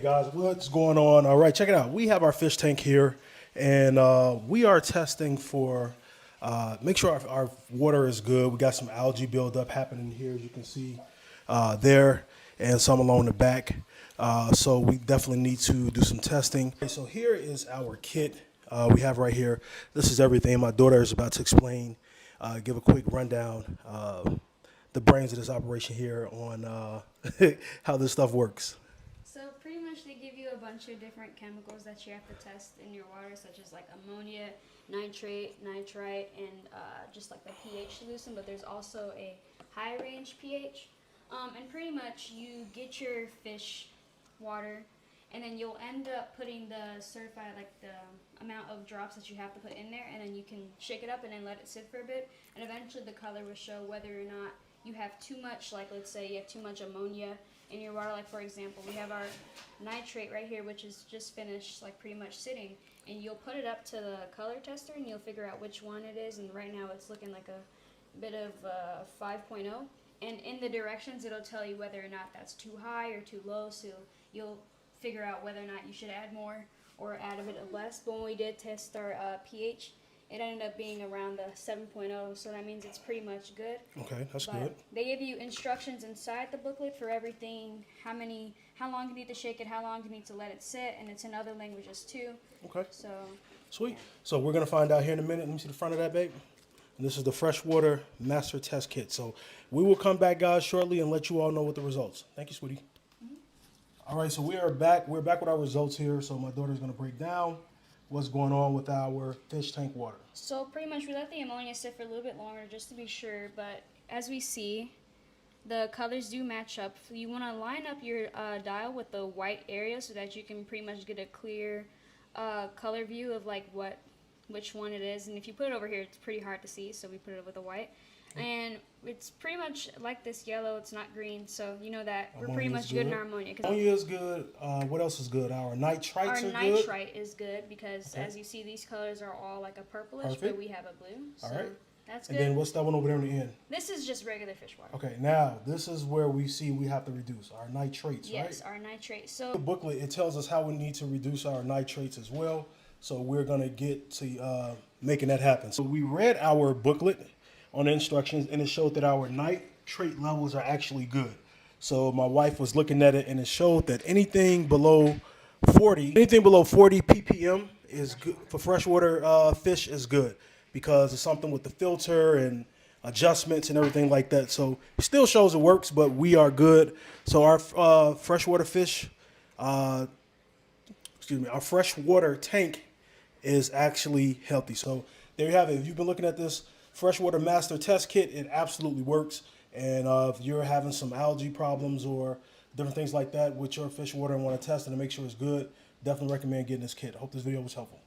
Guys, what's going on? All right, check it out. We have our fish tank here, and we are testing for, make sure our water is good. We got some algae buildup happening here, as you can see there, and some along the back. So we definitely need to do some testing. Okay, so here is our kit we have right here. This is everything. My daughter is about to explain, give a quick rundown, the brains of this operation here on how this stuff works. So pretty much they give you a bunch of different chemicals that you have to test in your water, such as like ammonia, nitrate, nitrite, and just like the pH solution. But there's also a high range pH. And pretty much you get your fish water, and then you'll end up putting the certified, like the amount of drops that you have to put in there, and then you can shake it up and then let it sit for a bit, and eventually the color will show whether or not you have too much, like let's say you have too much ammonia in your water. Like for example, we have our nitrate right here, which is just finished, like pretty much sitting, and you'll put it up to the color tester and you'll figure out which one it is, and right now it's looking like a bit of 5.0, and in the directions it'll tell you whether or not that's too high or too low, so you'll figure out whether or not you should add more or add a bit of less. But when we did test our pH, it ended up being around the 7.0, so that means it's pretty much good. Okay, that's But good. they give you instructions inside the booklet for everything, how long you need to shake it, how long you need to let it sit, and it's in other languages too. Okay, So sweet. yeah. So we're gonna find out here in a minute. Let me see the front of that, babe. And this is the Freshwater Master Test Kit. So we will come back, guys, shortly and let you all know what the results. Thank you, sweetie. All right, so we are back. We're back with our results here. So my daughter's gonna break down what's going on with our fish tank water. So pretty much we let the ammonia sit for a little bit longer just to be sure, but as we see, the colors do match up. You want to line up your dial with the white area so that you can pretty much get a clear color view of like which one it is. And if you put it over here, it's pretty hard to see, so we put it with a white. And it's pretty much like this yellow, it's not green, so you know that we're pretty much good in our ammonia. Ammonia is good. What else is good? Our nitrites are good. Our nitrite is good because as you see, these colors are all like a purplish, but we have a blue. So all right. That's good. And then what's that one over there in the end? This is just regular fish water. Okay, now this is where we see we have to reduce our nitrates, right? Yes, our nitrate. So the booklet, it tells us how we need to reduce our nitrates as well. So we're gonna get to making that happen. So we read our booklet on the instructions, and it showed that our nitrate levels are actually good. So my wife was looking at it, and it showed that anything below 40 ppm is good for freshwater fish is good, because it's something with the filter and adjustments and everything like that. So it still shows it works, but we are good. So our freshwater fish, our freshwater tank is actually healthy. So there you have it. If you've been looking at this Freshwater Master Test Kit, it absolutely works. And if you're having some algae problems or different things like that with your fish water and want to test it and make sure it's good, definitely recommend getting this kit. I hope this video was helpful.